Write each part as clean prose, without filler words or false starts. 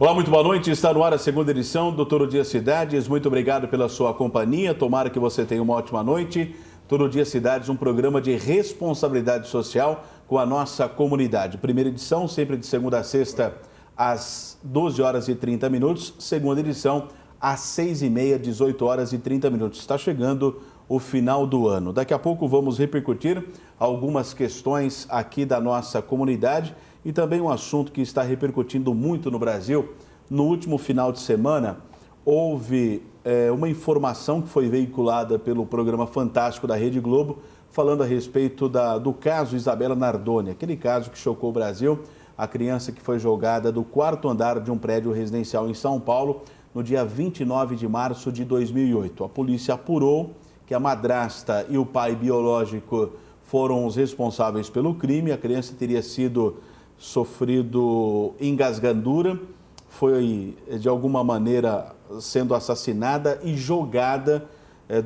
Olá, muito boa noite. Está no ar a segunda edição do Todo Dia Cidades. Muito obrigado pela sua companhia. Tomara que você tenha uma ótima noite. Todo Dia Cidades, um programa de responsabilidade social com a nossa comunidade. Primeira edição, sempre de segunda a sexta, às 12 horas e 30 minutos. Segunda edição, às 6h30, 18 horas e 30 minutos. Está chegando o final do ano. Daqui a pouco vamos repercutir algumas questões aqui da nossa comunidade e também um assunto que está repercutindo muito no Brasil. No último final de semana, houve uma informação que foi veiculada pelo programa Fantástico da Rede Globo, falando a respeito do caso Isabela Nardoni, aquele caso que chocou o Brasil, a criança que foi jogada do quarto andar de um prédio residencial em São Paulo, no dia 29 de março de 2008. A polícia apurou que a madrasta e o pai biológico foram os responsáveis pelo crime. A criança teria sofrido engasgadura, foi de alguma maneira sendo assassinada e jogada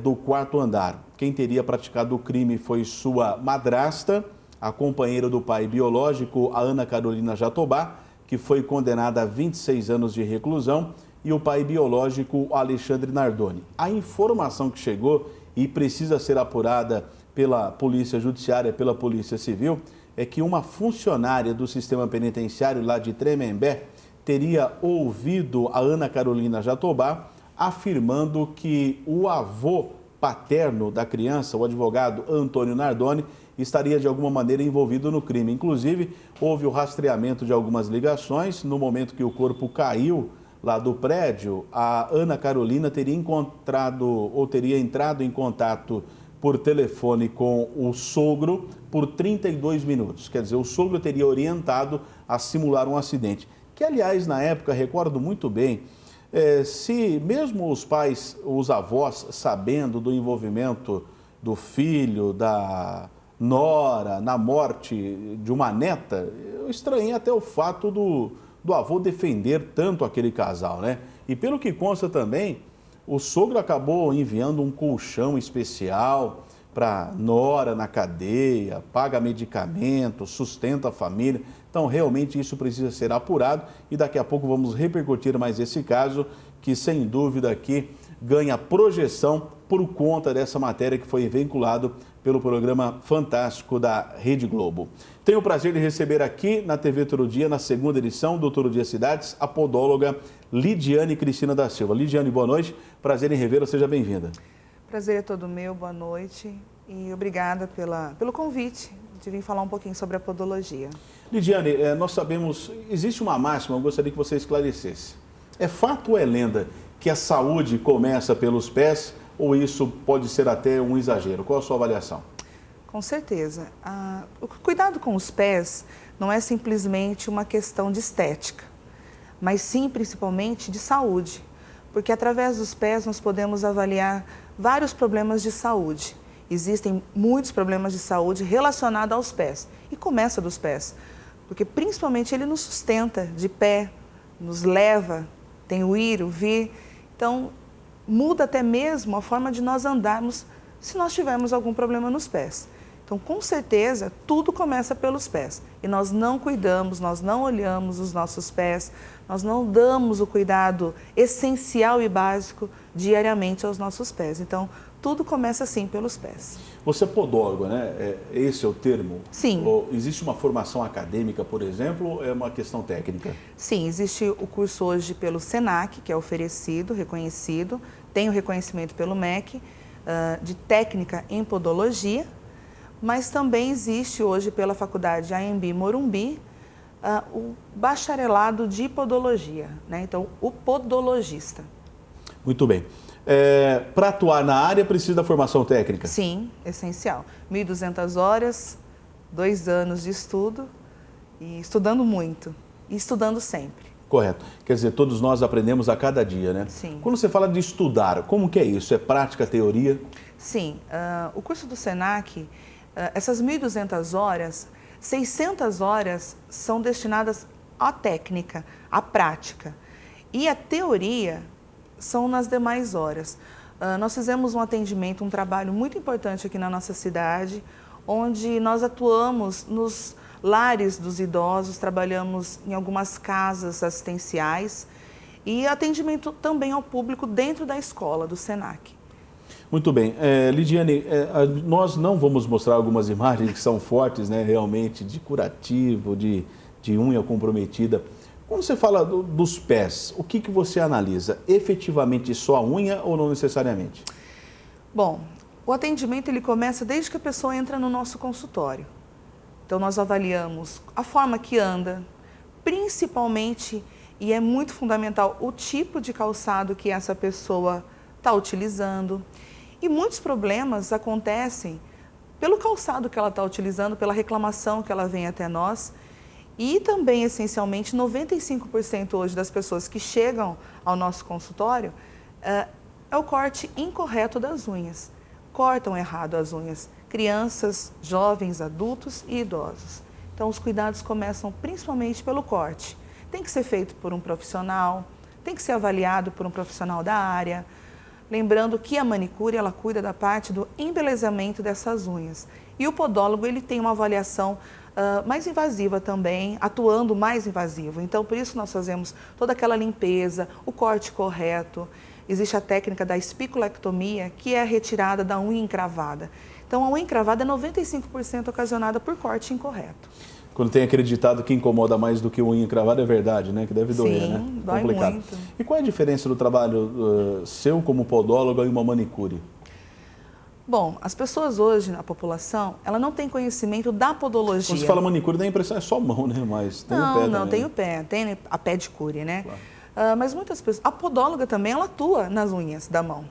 do quarto andar. Quem teria praticado o crime foi sua madrasta, a companheira do pai biológico, a Ana Carolina Jatobá, que foi condenada a 26 anos de reclusão, e o pai biológico, Alexandre Nardoni. A informação que chegou e precisa ser apurada pela Polícia Judiciária, pela Polícia Civil, é que uma funcionária do sistema penitenciário lá de Tremembé teria ouvido a Ana Carolina Jatobá afirmando que o avô paterno da criança, o advogado Antônio Nardoni, estaria de alguma maneira envolvido no crime. Inclusive, houve o rastreamento de algumas ligações. No momento que o corpo caiu lá do prédio, a Ana Carolina teria entrado em contato por telefone com o sogro por 32 minutos. Quer dizer, o sogro teria orientado a simular um acidente. Que, aliás, na época, recordo muito bem, se mesmo os pais, os avós, sabendo do envolvimento do filho, da nora, na morte de uma neta, eu estranhei até o fato do avô defender tanto aquele casal, né? E pelo que consta também, o sogro acabou enviando um colchão especial para nora na cadeia, paga medicamento, sustenta a família. Então, realmente, isso precisa ser apurado e daqui a pouco vamos repercutir mais esse caso, que sem dúvida aqui ganha projeção por conta dessa matéria que foi vinculado pelo programa Fantástico da Rede Globo. Tenho o prazer de receber aqui na TV Todo Dia, na segunda edição do Todo Dia Cidades, a podóloga Lidiane Cristina da Silva. Lidiane, boa noite. Prazer em revê-la, seja bem-vinda. Prazer é todo meu, boa noite e obrigada pelo convite de vir falar um pouquinho sobre a podologia. Lidiane, nós sabemos, existe uma máxima, eu gostaria que você esclarecesse. É fato ou é lenda que a saúde começa pelos pés ou isso pode ser até um exagero? Qual a sua avaliação? Com certeza. O cuidado com os pés não é simplesmente uma questão de estética, mas sim, principalmente, de saúde. Porque através dos pés nós podemos avaliar vários problemas de saúde. Existem muitos problemas de saúde relacionados aos pés. E começa dos pés, porque principalmente ele nos sustenta de pé, nos leva, tem o ir, o vir. Então, muda até mesmo a forma de nós andarmos se nós tivermos algum problema nos pés. Então, com certeza, tudo começa pelos pés. E nós não cuidamos, nós não olhamos os nossos pés, nós não damos o cuidado essencial e básico diariamente aos nossos pés. Então, tudo começa assim pelos pés. Você é podóloga, né? Esse é o termo? Sim. Ou existe uma formação acadêmica, por exemplo, ou é uma questão técnica? Sim, existe o curso hoje pelo SENAC, que é oferecido, reconhecido, tem o reconhecimento pelo MEC, de técnica em podologia, mas também existe hoje pela faculdade AMB Morumbi o bacharelado de podologia, né? Então, o podologista. Muito bem. Para atuar na área, precisa da formação técnica? Sim, essencial. 1.200 horas, 2 anos de estudo, e estudando muito, e estudando sempre. Correto. Quer dizer, todos nós aprendemos a cada dia, né? Sim. Quando você fala de estudar, como que é isso? É prática, teoria? Sim. O curso do SENAC, essas 1.200 horas, 600 horas são destinadas à técnica, à prática. E a teoria são nas demais horas. Nós fizemos um atendimento, um trabalho muito importante aqui na nossa cidade, onde nós atuamos nos lares dos idosos, trabalhamos em algumas casas assistenciais e atendimento também ao público dentro da escola, do SENAC. Muito bem. Lidiane, nós não vamos mostrar algumas imagens que são fortes, né, realmente, de curativo, de unha comprometida. Quando você fala dos pés, o que você analisa? Efetivamente só a unha ou não necessariamente? Bom, o atendimento ele começa desde que a pessoa entra no nosso consultório. Então nós avaliamos a forma que anda, principalmente, e é muito fundamental, o tipo de calçado que essa pessoa está utilizando. E muitos problemas acontecem pelo calçado que ela está utilizando, pela reclamação que ela vem até nós. E também, essencialmente, 95% hoje das pessoas que chegam ao nosso consultório é o corte incorreto das unhas. Cortam errado as unhas. Crianças, jovens, adultos e idosos. Então, os cuidados começam principalmente pelo corte. Tem que ser feito por um profissional, tem que ser avaliado por um profissional da área. Lembrando que a manicure, ela cuida da parte do embelezamento dessas unhas. E o podólogo, ele tem uma avaliação mais invasiva também, atuando mais invasivo. Então, por isso nós fazemos toda aquela limpeza, o corte correto. Existe a técnica da espiculectomia, que é a retirada da unha encravada. Então, a unha encravada é 95% ocasionada por corte incorreto. Quando tem acreditado que incomoda mais do que unha encravada, é verdade, né? Que deve doer, Sim, né? dói Complicado. muito. E qual é a diferença do trabalho seu como podólogo e uma manicure? Bom, as pessoas hoje, na população, ela não tem conhecimento da podologia. Quando se fala manicure, dá a impressão que é só mão, né? Mas tem o pé também. Não, tem o pé, tem a pedicure, né? Claro. Mas muitas pessoas... A podóloga também, ela atua nas unhas da mão,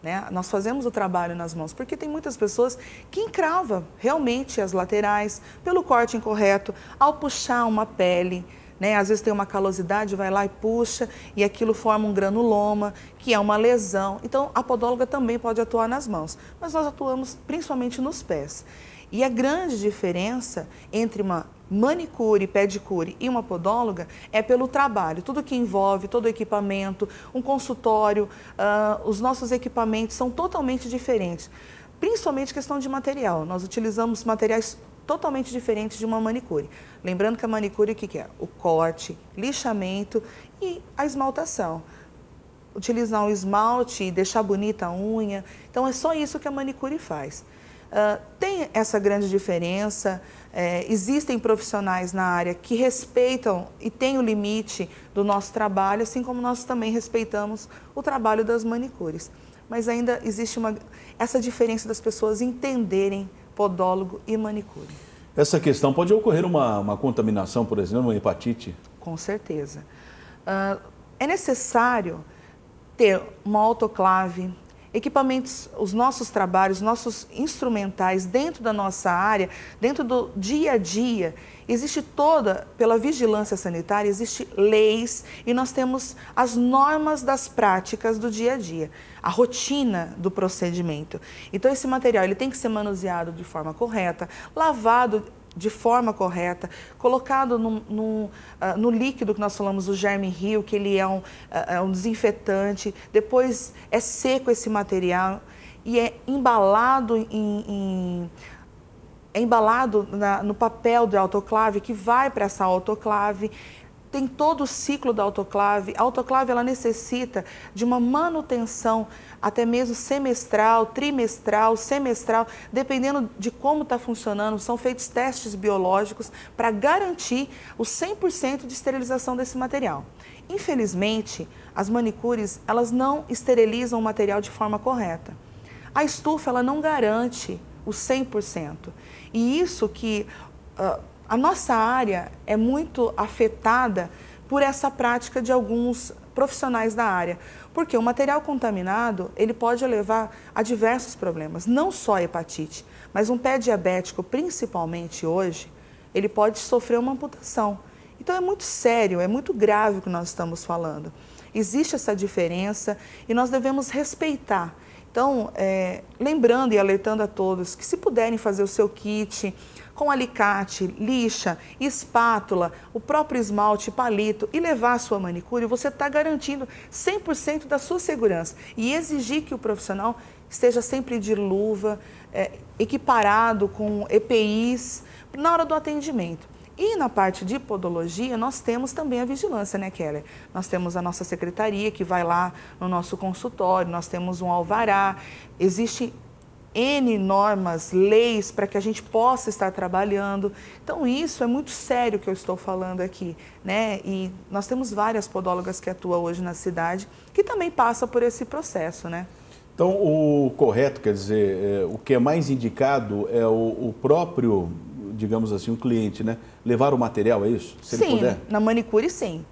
né? Nós fazemos o trabalho nas mãos, porque tem muitas pessoas que encravam realmente as laterais pelo corte incorreto, ao puxar uma pele, né? Às vezes tem uma calosidade, vai lá e puxa, e aquilo forma um granuloma, que é uma lesão. Então, a podóloga também pode atuar nas mãos, mas nós atuamos principalmente nos pés. E a grande diferença entre uma manicure, pedicure e uma podóloga é pelo trabalho, tudo que envolve, todo o equipamento, um consultório, os nossos equipamentos são totalmente diferentes, principalmente questão de material. Nós utilizamos materiais totalmente diferentes de uma manicure. Lembrando que a manicure, o que é? O corte, lixamento e a esmaltação. Utilizar um esmalte e deixar bonita a unha. Então, é só isso que a manicure faz. Tem essa grande diferença, existem profissionais na área que respeitam e têm o limite do nosso trabalho, assim como nós também respeitamos o trabalho das manicures. Mas ainda existe essa diferença das pessoas entenderem podólogo e manicure. Essa questão pode ocorrer uma contaminação, por exemplo, uma hepatite? Com certeza. É necessário ter uma autoclave, equipamentos, os nossos trabalhos, nossos instrumentais dentro da nossa área, dentro do dia a dia. Existe pela vigilância sanitária, existe leis e nós temos as normas das práticas do dia a dia, a rotina do procedimento. Então esse material ele tem que ser manuseado de forma correta, lavado de forma correta, colocado no líquido que nós falamos, o Germe Rio, que ele é um desinfetante, depois é seco esse material e é embalado no papel de autoclave que vai para essa autoclave. Tem todo o ciclo da autoclave. A autoclave ela necessita de uma manutenção até mesmo semestral, trimestral, semestral, dependendo de como está funcionando. São feitos testes biológicos para garantir o 100% de esterilização desse material. Infelizmente, as manicures elas não esterilizam o material de forma correta. A estufa ela não garante o 100%. E isso que a nossa área é muito afetada por essa prática de alguns profissionais da área, porque o material contaminado ele pode levar a diversos problemas, não só hepatite, mas um pé diabético, principalmente hoje, ele pode sofrer uma amputação. Então é muito sério, é muito grave o que nós estamos falando. Existe essa diferença e nós devemos respeitar. Então, lembrando e alertando a todos que se puderem fazer o seu kit com alicate, lixa, espátula, o próprio esmalte, palito e levar a sua manicure, você está garantindo 100% da sua segurança e exigir que o profissional esteja sempre de luva, equiparado com EPIs na hora do atendimento. E na parte de podologia, nós temos também a vigilância, né, Keller? Nós temos a nossa secretaria que vai lá no nosso consultório, nós temos um alvará, existe N normas, leis para que a gente possa estar trabalhando. Então, isso é muito sério que eu estou falando aqui, né? E nós temos várias podólogas que atuam hoje na cidade que também passam por esse processo, né? Então, o correto, quer dizer, o que é mais indicado é o próprio, digamos assim, o cliente, né? Levar o material, é isso? Se ele puder? Sim, na manicure, sim.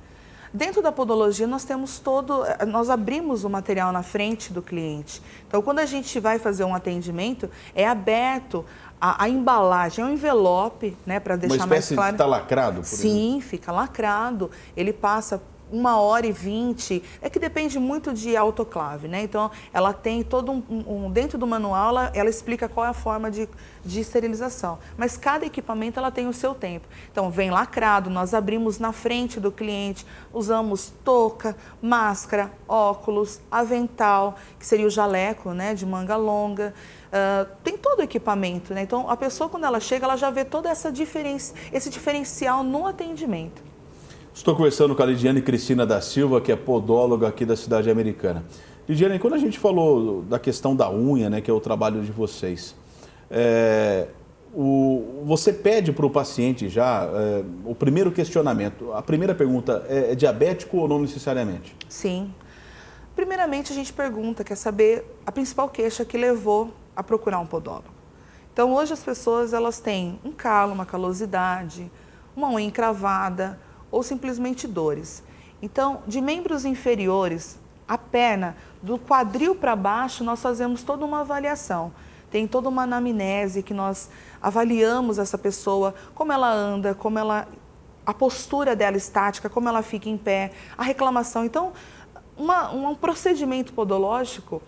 Dentro da podologia, nós abrimos o material na frente do cliente. Então, quando a gente vai fazer um atendimento, é aberto a embalagem, é um envelope, né, para deixar mais claro. Uma espécie de está lacrado, por Sim, exemplo. fica lacrado. Ele passa 1h20, é que depende muito de autoclave, né? Então, ela tem todo dentro do manual, ela explica qual é a forma de esterilização. Mas cada equipamento, ela tem o seu tempo. Então, vem lacrado, nós abrimos na frente do cliente, usamos touca, máscara, óculos, avental, que seria o jaleco, né, de manga longa. Tem todo o equipamento, né? Então, a pessoa, quando ela chega, ela já vê toda esse diferencial no atendimento. Estou conversando com a Lidiane Cristina da Silva, que é podóloga aqui da cidade americana. Lidiane, quando a gente falou da questão da unha, né, que é o trabalho de vocês, você pede para o paciente já o primeiro questionamento. A primeira pergunta é diabético ou não necessariamente? Sim. Primeiramente, a gente pergunta, quer saber a principal queixa que levou a procurar um podólogo. Então, hoje as pessoas elas têm um calo, uma calosidade, uma unha encravada, ou simplesmente dores. Então, de membros inferiores, a perna, do quadril para baixo, nós fazemos toda uma avaliação. Tem toda uma anamnese que nós avaliamos essa pessoa, como ela anda, a postura dela estática, como ela fica em pé, a reclamação. Então, um procedimento podológico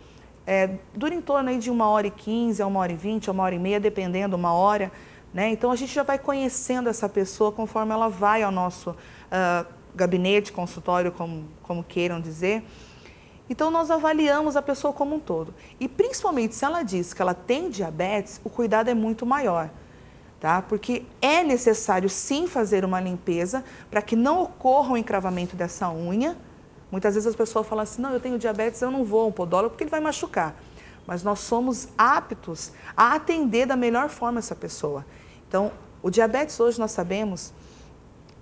dura em torno aí de 1h15, a 1h20, a 1h30, dependendo, 1 hora. Né? Então, a gente já vai conhecendo essa pessoa conforme ela vai ao nosso gabinete, consultório, como queiram dizer. Então, nós avaliamos a pessoa como um todo. E, principalmente, se ela diz que ela tem diabetes, o cuidado é muito maior. Tá? Porque é necessário, sim, fazer uma limpeza para que não ocorra o encravamento dessa unha. Muitas vezes as pessoas falam assim, não, eu tenho diabetes, eu não vou ao podólogo porque ele vai machucar. Mas nós somos aptos a atender da melhor forma essa pessoa. Então, o diabetes hoje nós sabemos,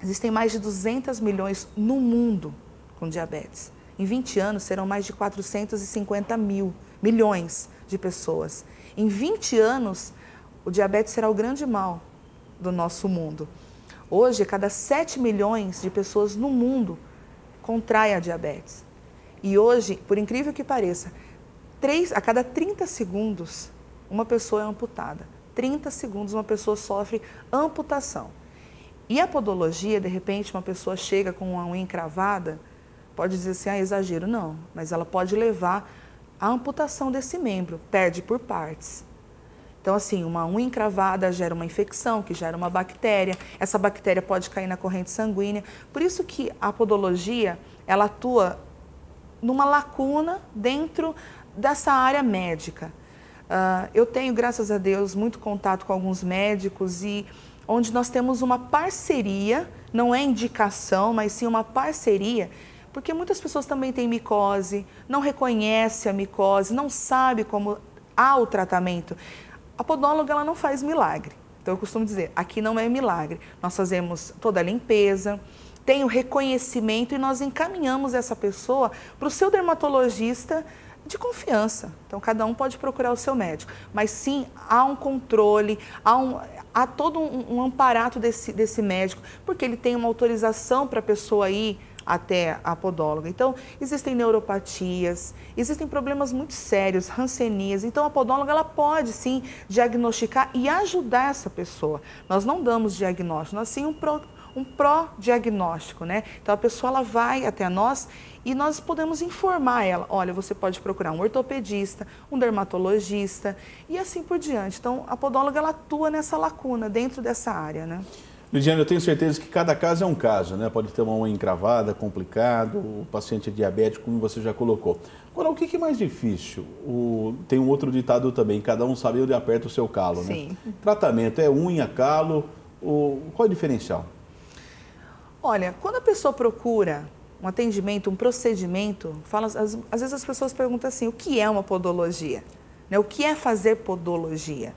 existem mais de 200 milhões no mundo com diabetes. Em 20 anos serão mais de 450 milhões de pessoas. Em 20 anos, o diabetes será o grande mal do nosso mundo. Hoje, cada 7 milhões de pessoas no mundo contraem a diabetes. E hoje, por incrível que pareça, a cada 30 segundos, uma pessoa é amputada. 30 segundos, uma pessoa sofre amputação. E a podologia, de repente, uma pessoa chega com uma unha encravada, pode dizer assim, exagero. Não, mas ela pode levar à amputação desse membro, perde por partes. Então, assim, uma unha encravada gera uma infecção, que gera uma bactéria. Essa bactéria pode cair na corrente sanguínea. Por isso que a podologia, ela atua numa lacuna dentro dessa área médica. Eu tenho, graças a Deus, muito contato com alguns médicos e onde nós temos uma parceria, não é indicação, mas sim uma parceria, porque muitas pessoas também têm micose, não reconhecem a micose, não sabem como há o tratamento. A podóloga, ela não faz milagre. Então, eu costumo dizer, aqui não é milagre. Nós fazemos toda a limpeza, tem o reconhecimento e nós encaminhamos essa pessoa para o seu dermatologista de confiança. Então, cada um pode procurar o seu médico. Mas sim, há um controle, há todo um amparato desse médico, porque ele tem uma autorização para a pessoa ir até a podóloga. Então, existem neuropatias, existem problemas muito sérios, rancenias. Então, a podóloga ela pode, sim, diagnosticar e ajudar essa pessoa. Nós não damos diagnóstico, nós sim um pró-diagnóstico, né? Então, a pessoa ela vai até nós e nós podemos informar ela. Olha, você pode procurar um ortopedista, um dermatologista e assim por diante. Então, a podóloga ela atua nessa lacuna, dentro dessa área, né? Lidiane, eu tenho certeza que cada caso é um caso, né? Pode ter uma unha encravada, complicado, o paciente é diabético, como você já colocou. Agora, o que é mais difícil? Tem um outro ditado também, cada um sabe onde aperta o seu calo, né? Sim. Tratamento é unha, calo, Qual é o diferencial? Olha, quando a pessoa procura um atendimento, um procedimento, às vezes as pessoas perguntam assim, o que é uma podologia? Né? O que é fazer podologia?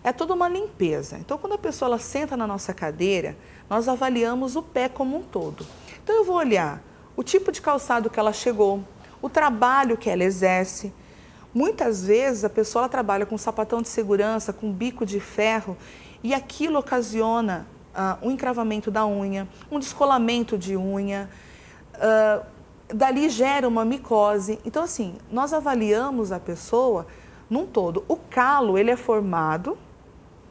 É toda uma limpeza. Então, quando a pessoa ela senta na nossa cadeira, nós avaliamos o pé como um todo. Então, eu vou olhar o tipo de calçado que ela chegou, o trabalho que ela exerce. Muitas vezes a pessoa ela trabalha com sapatão de segurança, com bico de ferro, e aquilo ocasiona um encravamento da unha, um descolamento de unha, dali gera uma micose. Então, assim, nós avaliamos a pessoa num todo. O calo, ele é formado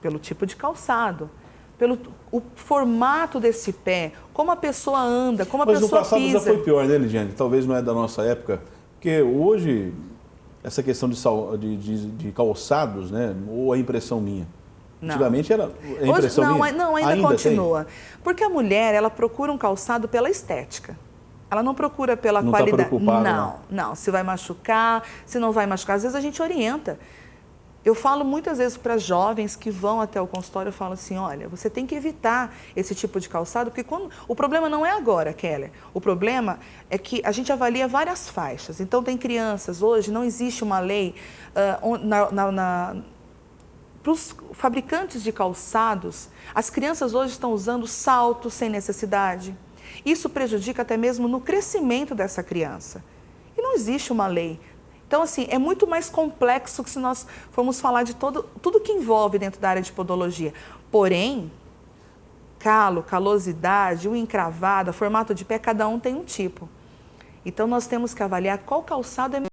pelo tipo de calçado, pelo o formato desse pé, como a pessoa anda, como a pessoa pisa. Mas no passado já foi pior, né, Lidiane? Talvez não é da nossa época, porque hoje, essa questão de calçados, né, ou a impressão minha? Não. Antigamente era a impressão minha? Não, ainda continua. Tem? Porque a mulher, ela procura um calçado pela estética. Ela não procura pela qualidade. Tá preocupada, não. Se vai machucar, se não vai machucar. Às vezes a gente orienta. Eu falo muitas vezes para jovens que vão até o consultório, eu falo assim, olha, você tem que evitar esse tipo de calçado, porque o problema não é agora, Keller. O problema é que a gente avalia várias faixas. Então, tem crianças, hoje não existe uma lei para os fabricantes de calçados, as crianças hoje estão usando saltos sem necessidade. Isso prejudica até mesmo no crescimento dessa criança. E não existe uma lei. Então, assim, é muito mais complexo que se nós formos falar de tudo que envolve dentro da área de podologia. Porém, calo, calosidade, unha encravada, formato de pé, cada um tem um tipo. Então, nós temos que avaliar qual calçado é